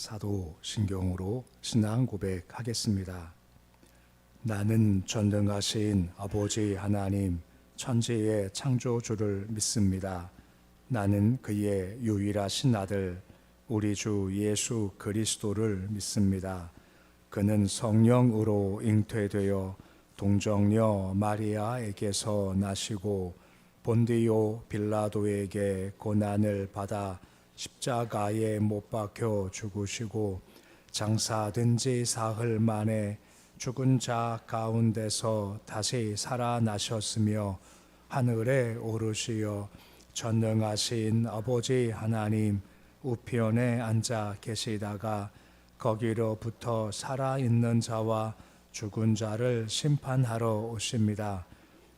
사도 신경으로 신앙 고백하겠습니다. 나는 전능하신 아버지 하나님 천지의 창조주를 믿습니다. 나는 그의 유일하신 아들 우리 주 예수 그리스도를 믿습니다. 그는 성령으로 잉태되어 동정녀 마리아에게서 나시고 본디오 빌라도에게 고난을 받아 십자가에 못 박혀 죽으시고 장사된 지 사흘 만에 죽은 자 가운데서 다시 살아나셨으며 하늘에 오르시어 전능하신 아버지 하나님 우편에 앉아 계시다가 거기로부터 살아있는 자와 죽은 자를 심판하러 오십니다.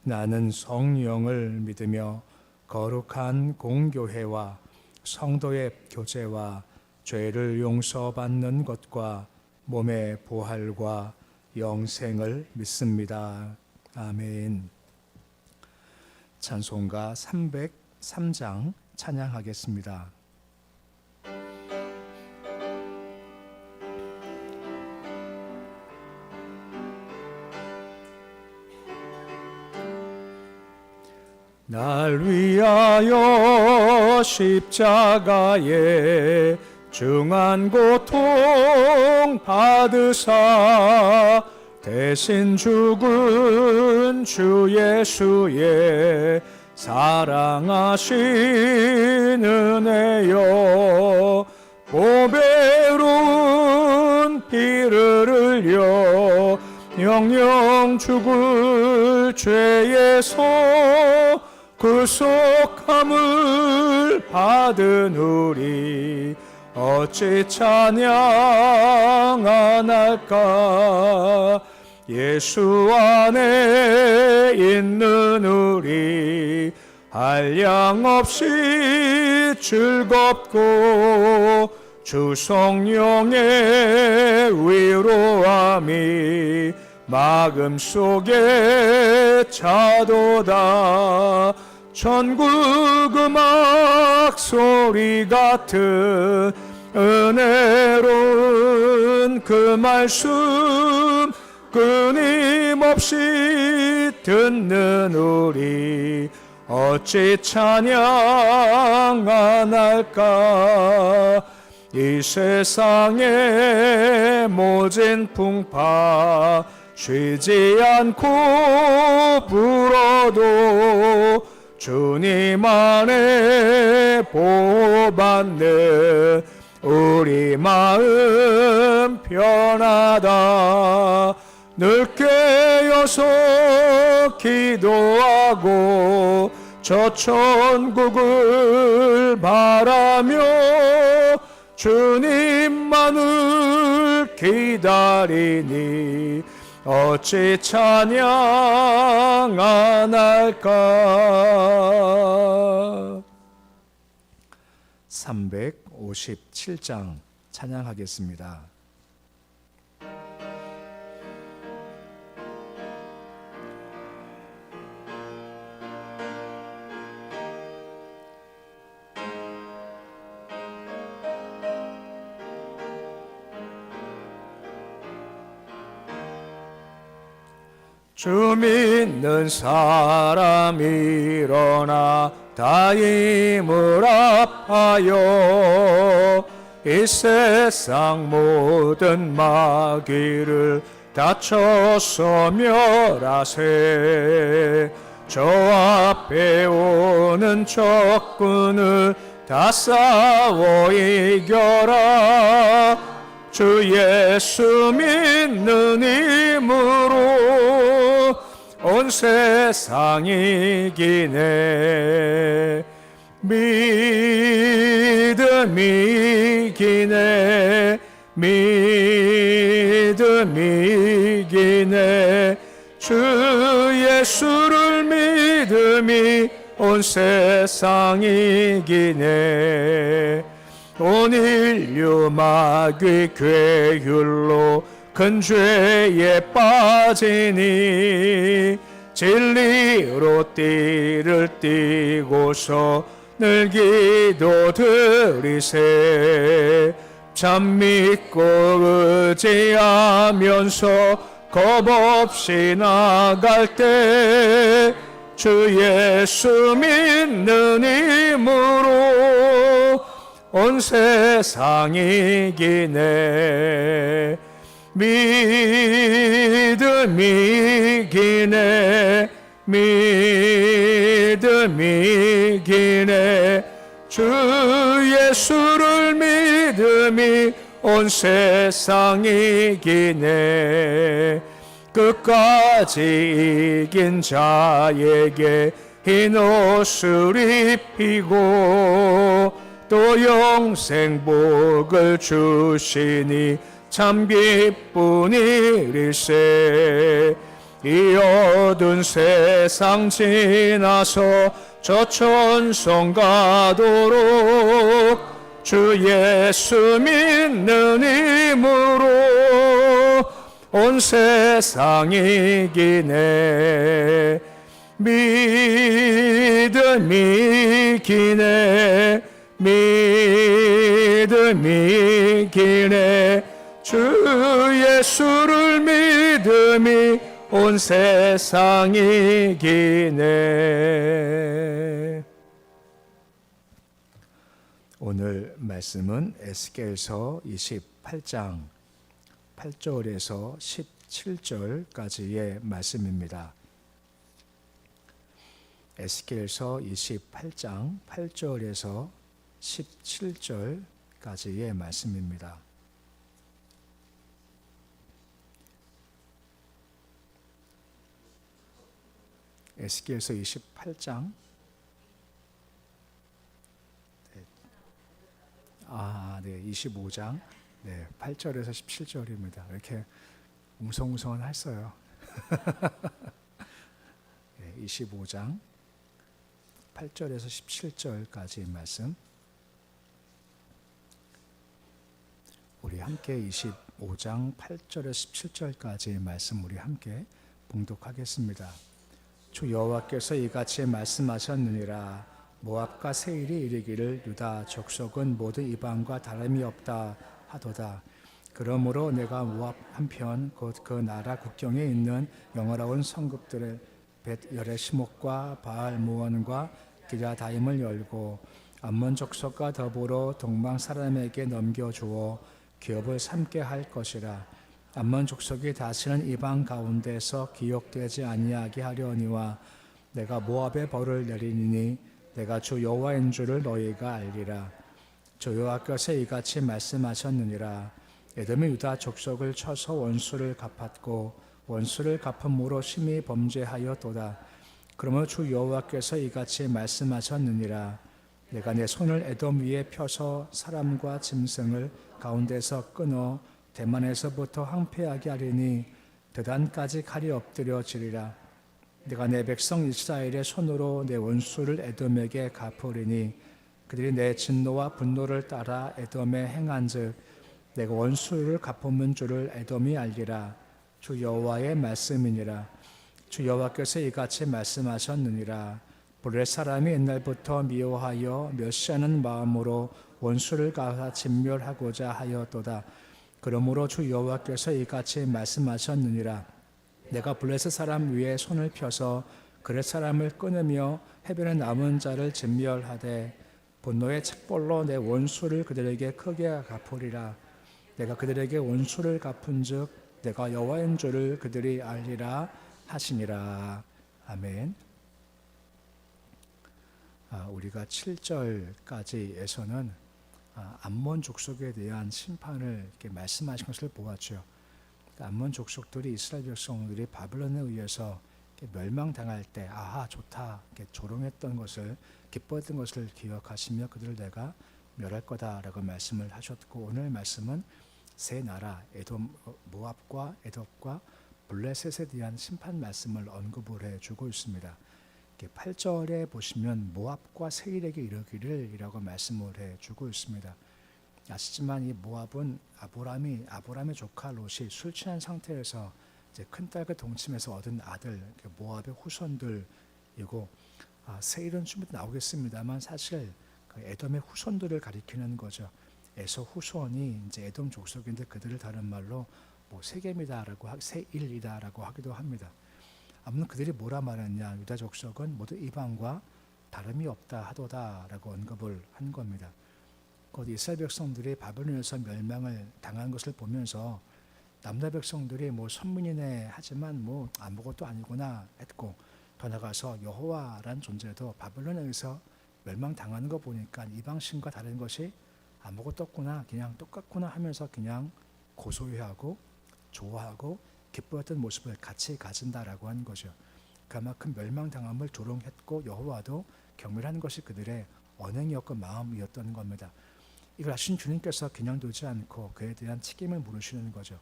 나는 성령을 믿으며 거룩한 공교회와 성도의 교제와 죄를 용서받는 것과 몸의 부활과 영생을 믿습니다. 아멘. 찬송가 303장 찬양하겠습니다. 날 위하여 십자가에 중한 고통 받으사 대신 죽은 주 예수의 사랑하신 은혜여 보배로운 피를 흘려 영영 죽을 죄에서 구속함을 받은 우리 어찌 찬양 안 할까. 예수 안에 있는 우리 한량없이 즐겁고 주 성령의 위로함이 마음속에 차도다. 천국 음악 소리 같은 은혜로운 그 말씀 끊임없이 듣는 우리 어찌 찬양 안 할까. 이 세상의 모진 풍파 쉬지 않고 불어도 주님 안에 보호받는 우리 마음 편하다. 늘 깨어서 기도하고 저 천국을 바라며 주님만을 기다리니 어찌 찬양 안 할까. 357장 찬양하겠습니다. 주 믿는 사람 일어나 다 힘을 합하여 이 세상 모든 마귀를 다쳐서 멸하세. 저 앞에 오는 적군을 다 싸워 이겨라. 주 예수 믿는 힘으로 온 세상 이기네. 믿음이 이기네. 믿음이 이기네. 주 예수를 믿음이 온 세상 이기네. 온 인류 마귀 괴율로 큰 죄에 빠지니 진리로 띠를 띠고서 늘 기도 드리세. 참 믿고 의지하면서 겁없이 나갈 때 주 예수 믿는 힘으로 온 세상이 이기네. 믿음이 이기네. 믿음이 이기네. 주 예수를 믿음이 온 세상이 이기네. 끝까지 이긴 자에게 흰 옷을 입히고 또 영생 복을 주시니 참 기쁜 일일세. 이 어두운 세상 지나서 저 천성 가도록 주 예수 믿는 힘으로 온 세상이 이기네. 믿음이 이기네. 믿음이 이기네. 주 예수를 믿음이 온 세상이 이기네. 오늘 말씀은 에스겔서 28장 8절에서 17절까지의 말씀입니다. 에스겔서 28장 8절에서 17절까지의 말씀입니다. 에스겔서 28장 네, 25장 8절에서 17절입니다. 이렇게 웅성웅성은 했어요. 25장 8절에서 17절까지의 말씀. 우리 함께 25장 8절에서 17절까지의 말씀 우리 함께 봉독하겠습니다. 주 여호와께서 이같이 말씀하셨느니라. 모압과 세일이 이르기를 유다 족속은 모두 이방과 다름이 없다 하도다. 그러므로 내가 모압 한편 곧 그 나라 국경에 있는 영화로운 성읍들의 벳 여레시목과 바알 무원과 기랴다임을 열고 암몬 족속과 더불어 동방 사람에게 넘겨주어 기업을 삼게 할 것이라. 암몬 족속이 다시는 이방 가운데서 기억되지 아니하게 하려니와 내가 모압의 벌을 내리니 내가 주 여호와인 줄을 너희가 알리라. 주 여호와께서 이같이 말씀하셨느니라. 에돔이 유다 족속을 쳐서 원수를 갚았고 원수를 갚음으로 심히 범죄하였도다. 그러므로 주 여호와께서 이같이 말씀하셨느니라. 내가 내 손을 에돔 위에 펴서 사람과 짐승을 가운데서 끊어 대만에서부터 항폐하게 하리니 드단까지 칼이 엎드려 지리라. 내가 내 백성 이스라엘의 손으로 내 원수를 에돔에게 갚으리니 그들이 내 진노와 분노를 따라 에돔에 행한즉 내가 원수를 갚은 줄을 에돔이 알리라. 주 여호와의 말씀이니라. 주 여호와께서 이같이 말씀하셨느니라. 블레 사람이 옛날부터 미워하여 멸시하는 마음으로 원수를 가사 진멸하고자 하였도다. 그러므로 주 여호와께서 이같이 말씀하셨느니라. 내가 블레셋 사람 위에 손을 펴서 그렛 사람을 끊으며 해변에 남은 자를 진멸하되 분노의 책벌로 내 원수를 그들에게 크게 갚으리라. 내가 그들에게 원수를 갚은즉 내가 여호와인 줄을 그들이 알리라 하시니라. 아멘. 우리가 7절까지에서는 암몬 족속에 대한 심판을 이렇게 말씀하신 것을 보았죠. 암몬 족속들이 이스라엘 백성들이 바벨론에 의해서 멸망당할 때 아하 좋다 이렇게 조롱했던 것을 기뻐했던 것을 기억하시며 그들을 내가 멸할 거다라고 말씀을 하셨고 오늘 말씀은 세 나라 에돔 모압과 에돔과 블레셋에 대한 심판 말씀을 언급을 해주고 있습니다. 8절에 보시면 모압과 세일에게 이르기를이라고 말씀을 해주고 있습니다. 아시지만 이 모압은 아브라함의 조카 롯이 술 취한 상태에서 이제 큰딸과 동침해서 얻은 아들 모압의 후손들이고 세일은 좀 나오겠습니다만 사실 그 에돔의 후손들을 가리키는 거죠. 에서 후손이 이제 에돔 족속인데 그들을 다른 말로 뭐 세겜이다라고 세일이다라고 하기도 합니다. 아무튼 그들이 뭐라 말했냐? 유다 족속은 모두 이방과 다름이 없다 하도다라고 언급을 한 겁니다. 곧 이스라엘 백성들이 바벨론에서 멸망을 당한 것을 보면서 남자 백성들이 뭐 선민이네 하지만 뭐 아무것도 아니구나 했고, 더 나가서 여호와란 존재도 바벨론에서 멸망당하는 거 보니까 이방신과 다른 것이 아무것도 없구나, 그냥 똑같구나 하면서 그냥 고소해하고 좋아하고 기뻐했던 모습을 같이 가진다라고 하는 거죠. 그만큼 멸망당함을 조롱했고 여호와도 경멸하는 것이 그들의 언행이었고 마음이었던 겁니다. 이걸 아신 주님께서 그냥 두지 않고 그에 대한 책임을 물으시는 거죠.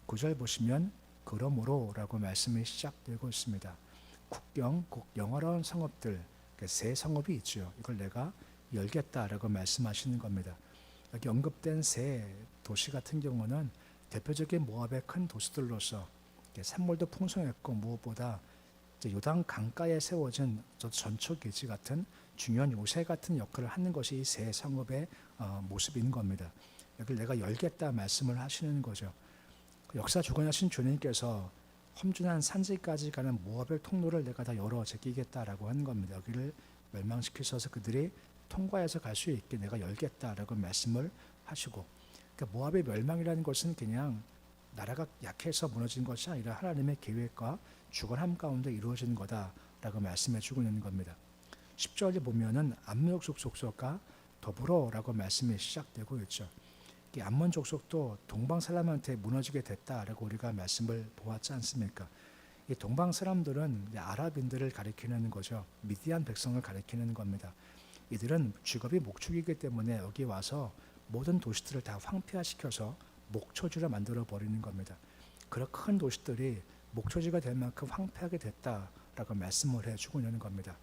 9절 보시면 그러므로 라고 말씀이 시작되고 있습니다. 국경, 곧 영화로운 성읍들, 세 성읍이 있죠. 이걸 내가 열겠다라고 말씀하시는 겁니다. 여기 언급된 세 도시 같은 경우는 대표적인 모압의 큰 도시들로서 산물도 풍성했고 무엇보다 이제 요단 강가에 세워진 전초기지 같은 중요한 요새 같은 역할을 하는 것이 이 세 성읍의 모습인 겁니다. 여기를 내가 열겠다 말씀을 하시는 거죠. 역사 주관하신 주님께서 험준한 산지까지 가는 모압의 통로를 내가 다 열어 제끼겠다라고 하는 겁니다. 여기를 멸망시키셔서 그들이 통과해서 갈 수 있게 내가 열겠다라고 말씀을 하시고, 그러니까 모압의 멸망이라는 것은 그냥 나라가 약해서 무너진 것이 아니라 하나님의 계획과 주관함 가운데 이루어진 거다라고 말씀해 주고 있는 겁니다. 10절에 보면은 암몬 족속과 더불어라고 말씀이 시작되고 있죠. 이 암몬 족속도 동방 사람한테 무너지게 됐다라고 우리가 말씀을 보았지 않습니까? 이 동방 사람들은 아랍인들을 가리키는 거죠. 미디안 백성을 가리키는 겁니다. 이들은 직업이 목축이기 때문에 여기 와서 모든 도시들을 다 황폐화시켜서 목초지로 만들어 버리는 겁니다. 그런 큰 도시들이 목초지가 될 만큼 황폐하게 됐다라고 말씀을 해주고 있는 겁니다.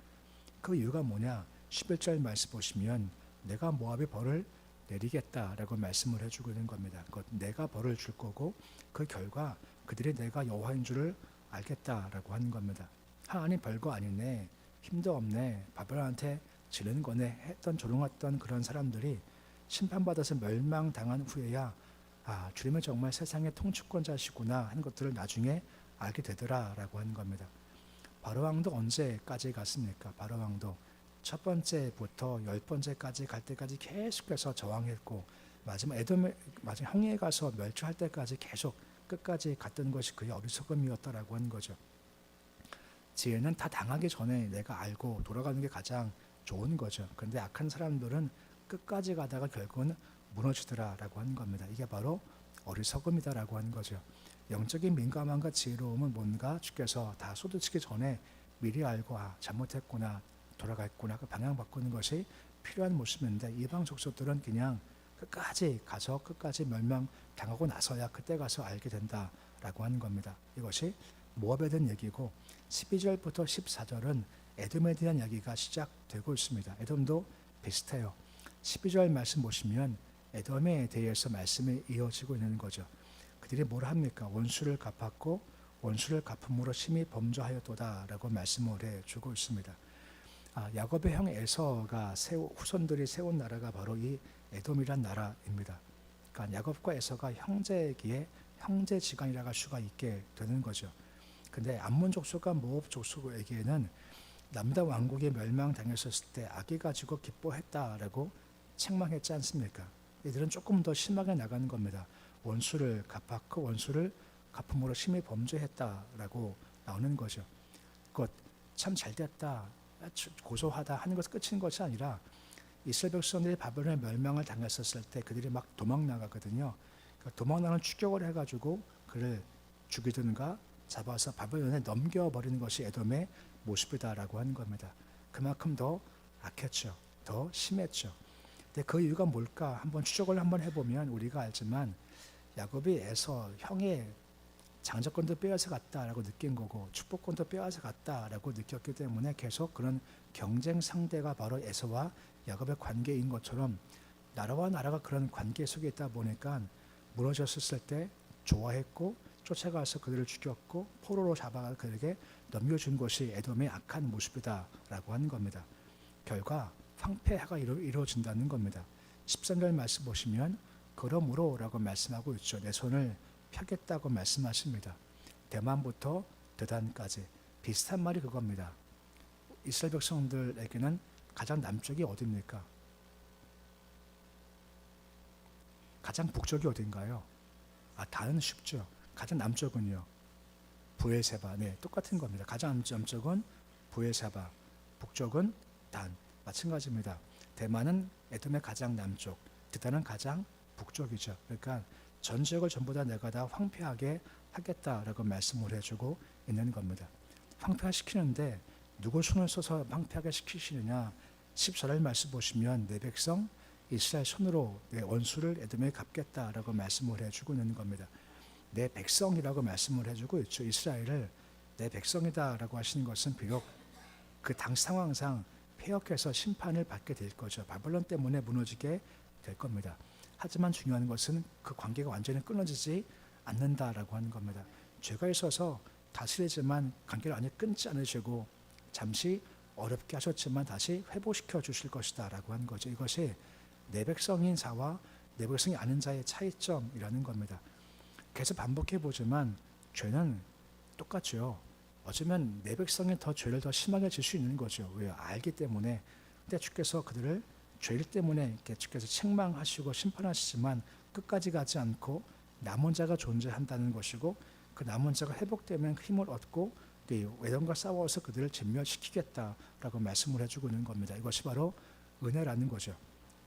그 이유가 뭐냐? 11절 말씀 보시면 내가 모압의 벌을 내리겠다라고 말씀을 해주고 있는 겁니다. 내가 벌을 줄 거고 그 결과 그들이 내가 여호와인 줄을 알겠다라고 하는 겁니다. 하나님 별거 아니네, 힘도 없네, 바벨론한테 지는 거네 했던 조롱했던 그런 사람들이 심판받아서 멸망당한 후에야 주님은 정말 세상의 통치권자시구나 하는 것들을 나중에 알게 되더라라고 하는 겁니다. 바로왕도 언제까지 갔습니까? 바로왕도 첫 번째부터 10번째까지 갈 때까지 계속해서 저항했고 마지막 형에 가서 멸주할 때까지 계속 끝까지 갔던 것이 그의 어리석음이었다라고 하는 거죠. 지혜는 다 당하기 전에 내가 알고 돌아가는 게 가장 좋은 거죠. 그런데 악한 사람들은 끝까지 가다가 결국은 무너지더라라고 하는 겁니다. 이게 바로 어리석음이다라고 하는 거죠. 영적인 민감함과 지혜로움은 뭔가 주께서 다 쏟아지기 전에 미리 알고 잘못했구나, 돌아갔구나, 그 방향 바꾸는 것이 필요한 모습인데 이방 족속들은 그냥 끝까지 가서 끝까지 멸망당하고 나서야 그때 가서 알게 된다라고 하는 겁니다. 이것이 모압에 대한 얘기고 12절부터 14절은 에돔에 대한 이야기가 시작되고 있습니다. 에돔도 비슷해요. 12절 말씀 보시면 에돔에 대해서 말씀이 이어지고 있는 거죠. 그들이 뭘 합니까? 원수를 갚았고 원수를 갚음으로 심히 범죄하였도다라고 말씀을 해주고 있습니다. 야곱의 형 에서가 후손들이 세운 나라가 바로 이 에돔이란 나라입니다. 그러니까 야곱과 에서가 형제이기에 형제지간이라고 할 수가 있게 되는 거죠. 근데 암몬 족속과 모압 족속에게는 남다 왕국이 멸망당했을 때 악이 가지고 기뻐했다라고 책망했지 않습니까? 이들은 조금 더 심하게 나가는 겁니다. 원수를 갚았고 원수를 갚음으로 심히 범죄했다라고 나오는 거죠. 그것 참 잘됐다, 고소하다 하는 것이 끝인 것이 아니라 이스라엘 백성들이 바벨론의 멸망을 당했었을 때 그들이 막 도망 나가거든요. 그러니까 도망 나는 추격을 해가지고 그를 죽이든가 잡아서 바벨론에 넘겨버리는 것이 에돔의 모습이다라고 하는 겁니다. 그만큼 더 악했죠. 더 심했죠. 근데 그 이유가 뭘까? 한번 추적을 한번 해보면 우리가 알지만 야곱이 에서 형의 장자권도 빼앗아 갔다라고 느낀 거고 축복권도 빼앗아 갔다라고 느꼈기 때문에 계속 그런 경쟁 상대가 바로 에서와 야곱의 관계인 것처럼 나라와 나라가 그런 관계 속에 있다 보니까 무너졌을 때 좋아했고 쫓아가서 그들을 죽였고 포로로 잡아가 그들에게 넘겨준 것이 에돔의 악한 모습이다라고 하는 겁니다. 결과 황폐화가 이루어진다는 겁니다. 13절 말씀 보시면 그러므로 라고 말씀하고 있죠. 내 손을 펴겠다고 말씀하십니다. 대만부터 드단까지 비슷한 말이 그겁니다. 이스라엘 백성들에게는 가장 남쪽이 어디입니까? 가장 북쪽이 어딘가요? 단은 쉽죠. 가장 남쪽은요? 부엘세바. 네, 똑같은 겁니다. 가장 남쪽은 부엘세바, 북쪽은 단. 마찬가지입니다. 대만은 에돔의 가장 남쪽, 드단은 가장 북쪽이죠. 그러니까 전 지역을 전부 다 내가 다 황폐하게 하겠다라고 말씀을 해주고 있는 겁니다. 황폐화시키는데 누구 손을 써서 황폐하게 시키시느냐? 14절 말씀 보시면 내 백성 이스라엘 손으로 내 원수를 에돔에 갚겠다라고 말씀을 해주고 있는 겁니다. 내 백성이라고 말씀을 해주고 있죠. 이스라엘을 내 백성이다라고 하시는 것은 비록 그 당 상황상 폐역해서 심판을 받게 될 거죠. 바벨론 때문에 무너지게 될 겁니다. 하지만 중요한 것은 그 관계가 완전히 끊어지지 않는다라고 하는 겁니다. 죄가 있어서 다스리지만 관계를 완전히 끊지 않으시고 잠시 어렵게 하셨지만 다시 회복시켜 주실 것이다 라고 하는 거죠. 이것이 내 백성인 자와 내 백성이 아닌 자의 차이점이라는 겁니다. 계속 반복해 보지만 죄는 똑같죠. 어쩌면 내 백성이 더 죄를 더 심하게 질 수 있는 거죠. 왜요? 알기 때문에. 근데 주께서 그들을 죄일 때문에 이렇게 주께서 책망하시고 심판하시지만 끝까지 가지 않고 남은 자가 존재한다는 것이고 그 남은 자가 회복되면 힘을 얻고 외던과 싸워서 그들을 진멸시키겠다라고 말씀을 해주고 있는 겁니다. 이것이 바로 은혜라는 거죠.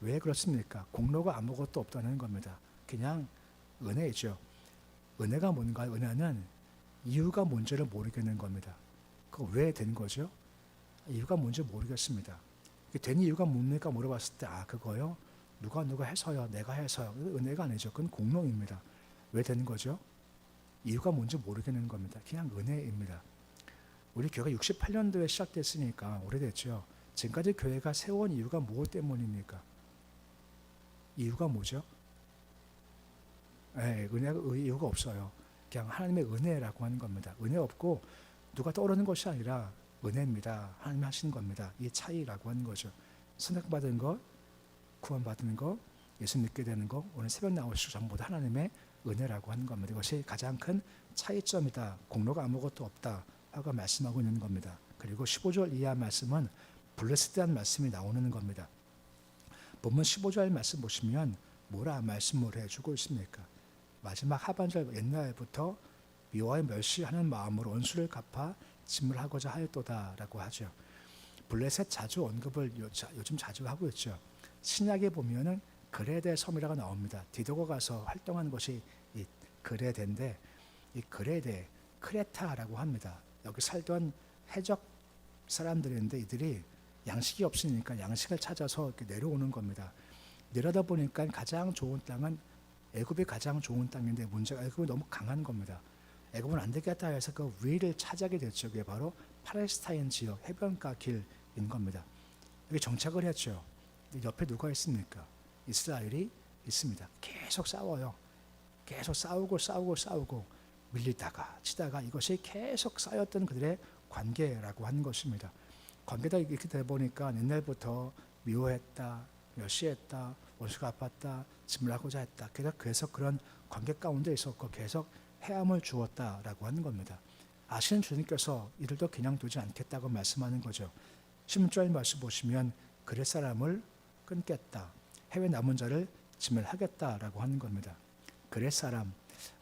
왜 그렇습니까? 공로가 아무것도 없다는 겁니다. 그냥 은혜이죠. 은혜가 뭔가? 은혜는 이유가 뭔지를 모르겠는 겁니다. 그거 왜 된 거죠? 이유가 뭔지 모르겠습니다. 된 이유가 뭡니까? 물어봤을 때 그거요? 누가 해서요? 내가 해서요? 은혜가 아니죠. 그건 공로입니다. 왜 된 거죠? 이유가 뭔지 모르겠는 겁니다. 그냥 은혜입니다. 우리 교회가 68년도에 시작됐으니까 오래됐죠. 지금까지 교회가 세워온 이유가 무엇 때문입니까? 이유가 뭐죠? 은혜가 이유가 없어요. 그냥 하나님의 은혜라고 하는 겁니다. 은혜 없고 누가 떠오르는 것이 아니라 은혜입니다. 하나님이 하신 겁니다. 이 차이라고 하는 거죠. 선택받은 것, 구원받은 것, 예수 믿게 되는 것, 오늘 새벽 나오시고 전부 다 하나님의 은혜라고 하는 겁니다. 이것이 가장 큰 차이점이다. 공로가 아무것도 없다. 하고 말씀하고 있는 겁니다. 그리고 15절 이하 말씀은 블레스드한 말씀이 나오는 겁니다. 본문 15절 말씀 보시면 뭐라 말씀을 해주고 있습니까? 마지막 하반절 옛날부터 미워하여 멸시하는 마음으로 원수를 갚아 진물하고자 하였도다라고 하죠. 블레셋 자주 언급을 요즘 자주 하고 있죠. 신약에 보면은 그레데 섬이라고 나옵니다. 디도가 가서 활동한 곳이 이 그레데인데 이 그레데 크레타라고 합니다. 여기 살던 해적 사람들인데 이들이 양식이 없으니까 양식을 찾아서 이렇게 내려오는 겁니다. 내려다 보니까 가장 좋은 땅은 애굽이 가장 좋은 땅인데 문제가 애굽이 너무 강한 겁니다. 애굽은 안 되겠다 해서 그 위를 차지하게 됐죠. 그게 바로 팔레스타인 지역 해변가 길인 겁니다. 여기 정착을 했죠. 옆에 누가 있습니까? 이스라엘이 있습니다. 계속 싸워요. 계속 싸우고 밀리다가 치다가 이것이 계속 쌓였던 그들의 관계라고 하는 것입니다. 관계가 이렇게 되다 보니까 옛날부터 미워했다, 멸시했다, 원수가 아팠다, 진멸하고자 했다. 그래서 그런 관계 가운데 있었고 계속 해함을 주었다라고 하는 겁니다. 아시는 주님께서 이들도 그냥 두지 않겠다고 말씀하는 거죠. 16절 말씀 보시면 그렛 사람을 끊겠다. 해외 남은 자를 진멸하겠다라고 하는 겁니다. 그렛 사람,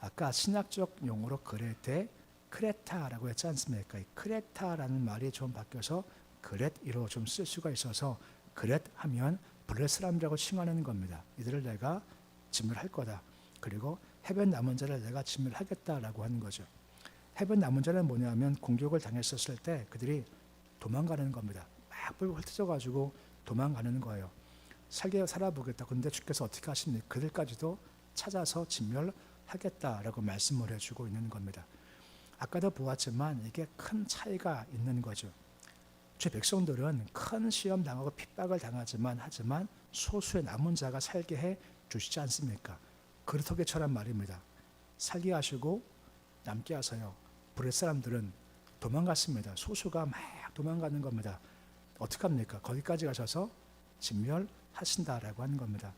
아까 신학적 용어로 그레테, 크레타라고 했지 않습니까? 이 크레타라는 말이 좀 바뀌어서 그렛이로 좀 쓸 수가 있어서 그렛 하면 블레 사람이라고 칭하는 겁니다. 이들을 내가 진멸할 거다. 그리고 해변 남은 자를 내가 진멸하겠다라고 하는 거죠. 해변 남은 자는 뭐냐면 공격을 당했었을 때 그들이 도망가는 겁니다. 막 불 흩어져가지고 도망가는 거예요. 살아보겠다. 근데 주께서 어떻게 하십니까? 그들까지도 찾아서 진멸하겠다라고 말씀을 해주고 있는 겁니다. 아까도 보았지만 이게 큰 차이가 있는 거죠. 제 백성들은 큰 시험 당하고 핍박을 당하지만 소수의 남은 자가 살게 해 주시지 않습니까? 그루터기처럼 말입니다. 살게 하시고 남게 하세요. 블레 사람들은 도망갔습니다. 소수가 막 도망가는 겁니다. 어떻게 합니까? 거기까지 가셔서 하신다라고 하는 겁니다.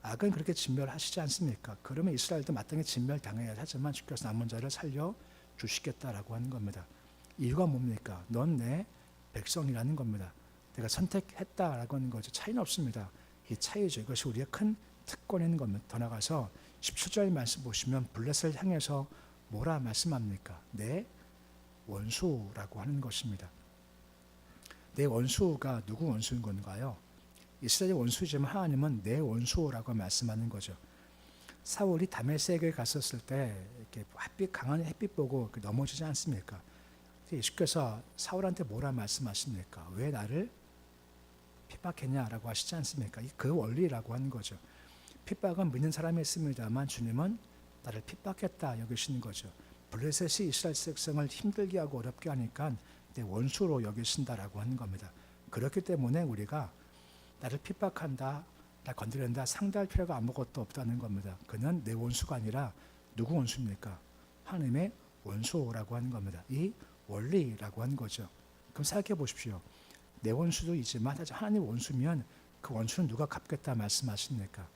악은 그렇게 진멸하시지 않습니까? 그러면 이스라엘도 마땅히 진멸당해야 하지만 주께서 남은 자를 살려 주시겠다라고 하는 겁니다. 이유가 뭡니까? 넌 내 백성이라는 겁니다. 내가 선택했다라고 하는 거죠. 차이는 없습니다. 이 차이죠. 이것이 우리의 큰 특권인 겁니다. 더 나가서 17절 말씀 보시면 블레셋을 향해서 뭐라 말씀합니까? 내 원수라고 하는 것입니다. 내 원수가 누구 원수인 건가요? 이스라엘의 원수지만 하나님은 내 원수라고 말씀하는 거죠. 사울이 다메섹에 갔었을 때 이렇게 강한 햇빛 보고 넘어지지 않습니까? 예수께서 사울한테 뭐라 말씀하십니까? 왜 나를 핍박했냐라고 하시지 않습니까? 그 원리라고 하는 거죠. 핍박은 믿는 사람이 있습니다만 주님은 나를 핍박했다 여기시는 거죠. 블레셋이 이스라엘 백성을 힘들게 하고 어렵게 하니까 내 원수로 여기신다라고 하는 겁니다. 그렇기 때문에 우리가 나를 핍박한다, 나 건드린다 상대할 필요가 아무것도 없다는 겁니다. 그는 내 원수가 아니라 누구 원수입니까? 하나님의 원수라고 하는 겁니다. 이 원리라고 하는 거죠. 그럼 생각해 보십시오. 내 원수도 있지만 하나님 원수면 그 원수는 누가 갚겠다 말씀하십니까?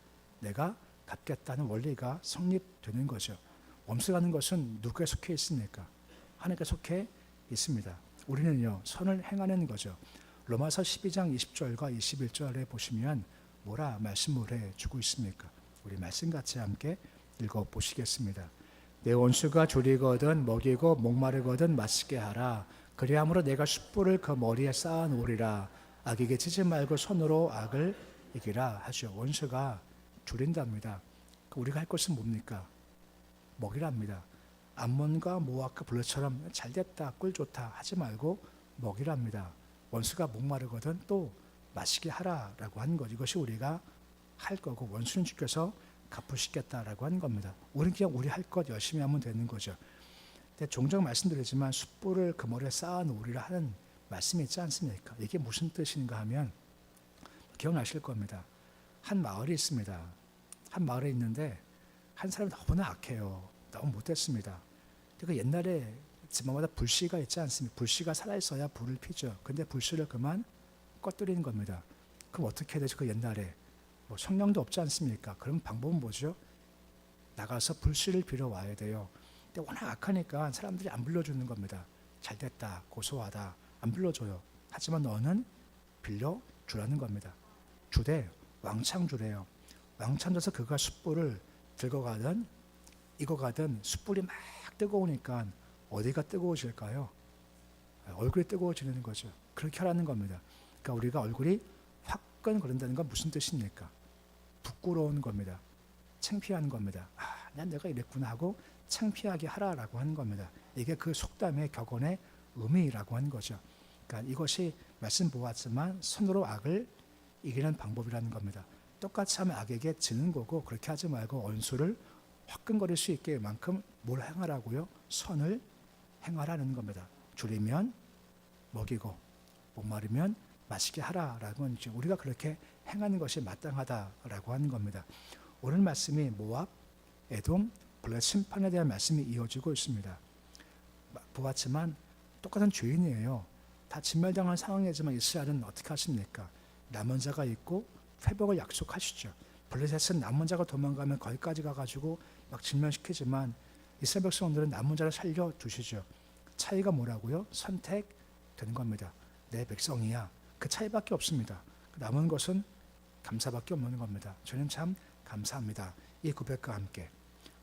내가 갚겠다는 원리가 성립되는 거죠. 원수라는 것은 누구에 속해 있습니까? 하나님께 속해 있습니다. 우리는요 선을 행하는 거죠. 로마서 12장 20절과 21절에 보시면 뭐라 말씀을 해주고 있습니까? 우리 말씀 같이 함께 읽어보시겠습니다. 내 원수가 줄이거든 먹이고 목마르거든 마시게 하라. 그리함으로 내가 숯불을 그 머리에 쌓아 놓으리라. 악에게 치지 말고 손으로 악을 이기라 하죠. 원수가 줄인답니다. 우리가 할 것은 뭡니까? 먹이랍니다. 암몬과 모압과 블레셋처럼 잘됐다 꿀 좋다 하지 말고 먹이랍니다. 원수가 목마르거든 또 마시게 하라라고 하는 것. 이것이 우리가 할 거고 원수는 주께서 갚으시겠다라고 하는 겁니다. 우리는 그냥 우리 할 것 열심히 하면 되는 거죠. 근데 종종 말씀드리지만 숯불을 그 머리에 쌓아 놓으리라 하는 말씀이 있지 않습니까? 이게 무슨 뜻인가 하면 기억나실 겁니다. 한 마을이 있습니다. 한 마을에 있는데 한 사람이 너무나 악해요. 너무 못됐습니다. 그 옛날에 집마다 불씨가 있지 않습니까? 불씨가 살아있어야 불을 피죠. 근데 불씨를 그만 꺼뜨리는 겁니다. 그럼 어떻게 해야 되죠? 그 옛날에 성령도 없지 않습니까? 그럼 방법은 뭐죠? 나가서 불씨를 빌어 와야 돼요. 근데 워낙 악하니까 사람들이 안 불러주는 겁니다. 잘됐다, 고소하다, 안 불러줘요. 하지만 너는 빌려주라는 겁니다. 주대, 왕창 주래요. 왕창 줘서 그가 숯불을 들고 가든 이거 가든 숯불이 막 뜨거우니까 어디가 뜨거워질까요? 얼굴이 뜨거워지는 거죠. 그렇게 하라는 겁니다. 그러니까 우리가 얼굴이 화끈거린다는 건 무슨 뜻입니까? 부끄러운 겁니다. 창피한 겁니다. 난 내가 이랬구나 하고 창피하게 하라라고 하는 겁니다. 이게 그 속담의 격언의 의미라고 하는 거죠. 그러니까 이것이 말씀 보았지만 손으로 악을 이기는 방법이라는 겁니다. 똑같이 하면 악에게 지는 거고 그렇게 하지 말고 원수를 화끈거릴 수 있게 만큼 뭘 행하라고요? 선을 행하라는 겁니다. 줄이면 먹이고 목마르면 마시게 하라라고 하는 거죠. 우리가 그렇게 행하는 것이 마땅하다라고 하는 겁니다. 오늘 말씀이 모압, 에돔, 블레셋 심판에 대한 말씀이 이어지고 있습니다. 보았지만 똑같은 죄인이에요. 다 진멸당한 상황이지만 이스라엘은 어떻게 하십니까? 남은 자가 있고 회복을 약속하시죠. 블레셋은 남은 자가 도망가면 거기까지 가가지고 막 진멸시키지만 이스라엘 백성들은 남은 자를 살려주시죠. 차이가 뭐라고요? 선택된 겁니다. 내 백성이야. 그 차이밖에 없습니다. 남은 것은 감사밖에 없는 겁니다. 저는 참 감사합니다. 이 고백과 함께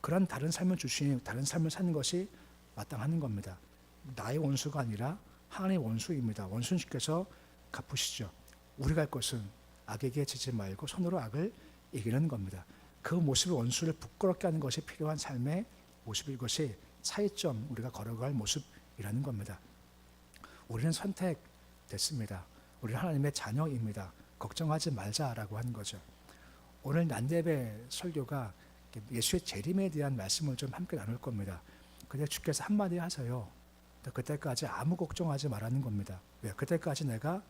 그런 다른 삶을 주시니 다른 삶을 사는 것이 마땅한 겁니다. 나의 원수가 아니라 하나님의 원수입니다. 원수는 주께서 갚으시죠. 우리가 할 것은 악에게 지지 말고 손으로 악을 이기는 겁니다. 그 모습을 원수를 부끄럽게 하는 것이 필요한 삶의 모습일 것이 차이점 우리가 걸어갈 모습이라는 겁니다. 우리는 선택됐습니다. 우리는 하나님의 자녀입니다. 걱정하지 말자라고 하는 거죠. 오늘 난데베 설교가 예수의 재림에 대한 말씀을 좀 함께 나눌 겁니다. 근데 주께서 한마디 하세요. 그때까지 아무 걱정하지 말라는 겁니다. 왜? 그때까지 내가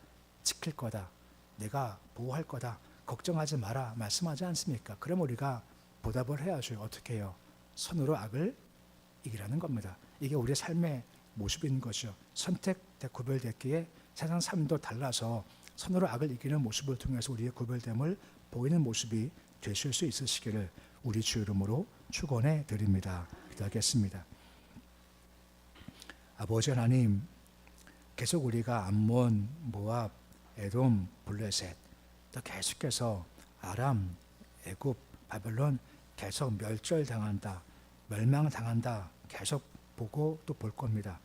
지킬 거다. 내가 보호할 거다. 걱정하지 마라 말씀하지 않습니까? 그럼 우리가 보답을 해야죠. 어떻게 해요? 손으로 악을 이기라는 겁니다. 이게 우리의 삶의 모습인 거죠. 선택돼 구별됐기에 세상 삶도 달라서 선으로 악을 이기는 모습을 통해서 우리의 구별됨을 보이는 모습이 되실 수 있으시기를 우리 주 이름으로 축원해 드립니다. 기도하겠습니다. 아버지 하나님, 계속 우리가 암몬, 모압, 에돔, 블레셋, 또 계속해서 아람, 애굽, 바벨론 계속 멸절당한다, 멸망당한다 계속 보고 또 볼 겁니다.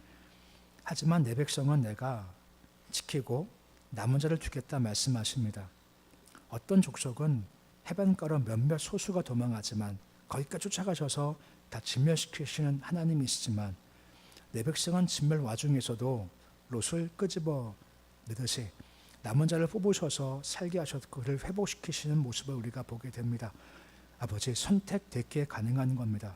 하지만 내 백성은 내가 지키고 남은 자를 주겠다 말씀하십니다. 어떤 족속은 해변가로 몇몇 소수가 도망하지만 거기까지 쫓아가셔서 다 진멸시키시는 하나님이시지만 내 백성은 진멸 와중에서도 롯을 끄집어 내듯이 남은 자를 뽑으셔서 살게 하셔서 그를 회복시키시는 모습을 우리가 보게 됩니다. 아버지, 선택됐기에 가능한 겁니다.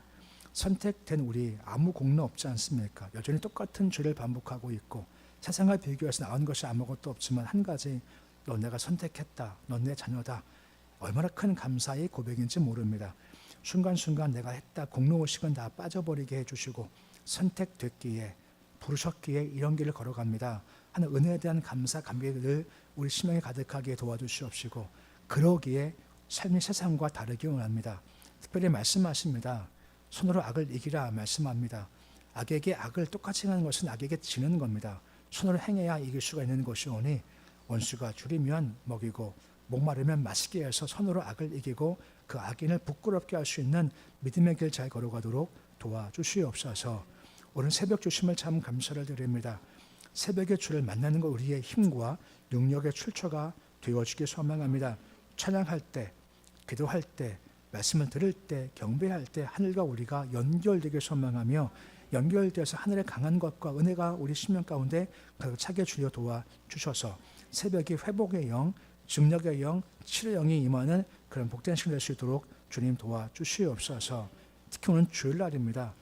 선택된 우리 아무 공로 없지 않습니까? 여전히 똑같은 죄를 반복하고 있고 세상과 비교해서 나온 것이 아무것도 없지만 한 가지, 넌 내가 선택했다, 넌 내 자녀다. 얼마나 큰 감사의 고백인지 모릅니다. 순간순간 내가 했다 공로의식은 다 빠져버리게 해주시고 선택됐기에 부르셨기에 이런 길을 걸어갑니다 하는 은혜에 대한 감사 감격을 우리 심령에 가득하게 도와주시옵시고 그러기에 삶이 세상과 다르기 원합니다. 특별히 말씀하십니다. 손으로 악을 이기라 말씀합니다. 악에게 악을 똑같이 하는 것은 악에게 지는 겁니다. 손으로 행해야 이길 수가 있는 것이오니 원수가 줄이면 먹이고 목마르면 마시게 해서 손으로 악을 이기고 그 악인을 부끄럽게 할 수 있는 믿음의 길 잘 걸어가도록 도와주시옵소서. 오늘 새벽 주심을 참 감사를 드립니다. 새벽의 주를 만나는 것 우리의 힘과 능력의 출처가 되어주길 소망합니다. 찬양할 때, 기도할 때, 말씀을 들을 때, 경배할 때 하늘과 우리가 연결되길 소망하며 연결돼서 하늘의 강한 것과 은혜가 우리 심령 가운데 차게 주려 도와주셔서 새벽이 회복의 영, 증력의 영, 치료의 영이 임하는 그런 복된 시간 될 수 있도록 주님 도와주시옵소서. 특히 오늘 주일날입니다.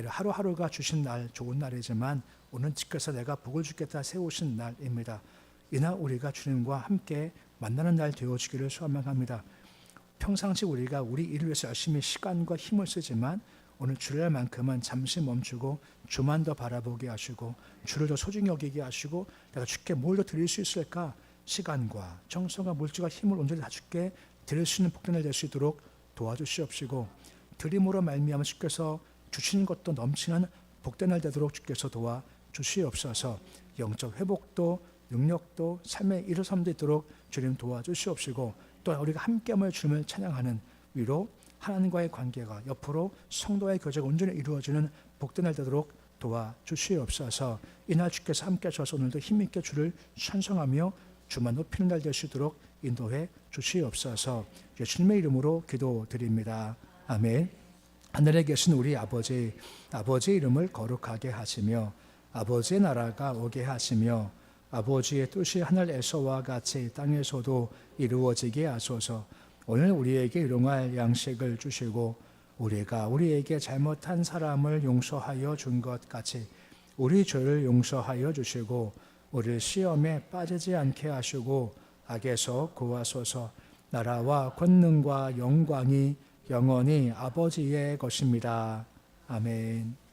하루하루가 주신 날 좋은 날이지만 오늘 지켜서 내가 복을 주겠다 세우신 날입니다. 이날 우리가 주님과 함께 만나는 날 되어지기를 소망합니다. 평상시 우리가 우리 일을 위해서 열심히 시간과 힘을 쓰지만 오늘 주일날만큼은 잠시 멈추고 주만 더 바라보게 하시고 주를 더 소중히 여기게 하시고 내가 주께 뭘 더 드릴 수 있을까? 시간과 정성과 물질과 힘을 온전히 다 주께 드릴 수 있는 복된 날 될 수 있도록 도와주시옵시고 드림으로 말미암아 주께서 주시는 것도 넘치는 복된 날 되도록 주께서 도와주시옵소서. 영적 회복도 능력도 삶의 일어섬도 있도록 주님 도와주시옵시고 또 우리가 함께함을 주님을 찬양하는 위로 하나님과의 관계가 옆으로 성도의 교제가 온전히 이루어지는 복된 날 되도록 도와주시옵소서. 이날 주께서 함께 하셔서 오늘도 힘있게 주를 찬송하며 주만 높이는 날 될 수 있도록 인도해 주시옵소서. 예수님의 이름으로 기도드립니다. 아멘. 하늘에 계신 우리 아버지, 아버지의 이름을 거룩하게 하시며 아버지의 나라가 오게 하시며 아버지의 뜻이 하늘에서와 같이 땅에서도 이루어지게 하소서. 오늘 우리에게 일용할 양식을 주시고 우리가 우리에게 잘못한 사람을 용서하여 준 것 같이 우리 죄를 용서하여 주시고 우리를 시험에 빠지지 않게 하시고 악에서 구하소서. 나라와 권능과 영광이 영원히 아버지의 것입니다. 아멘.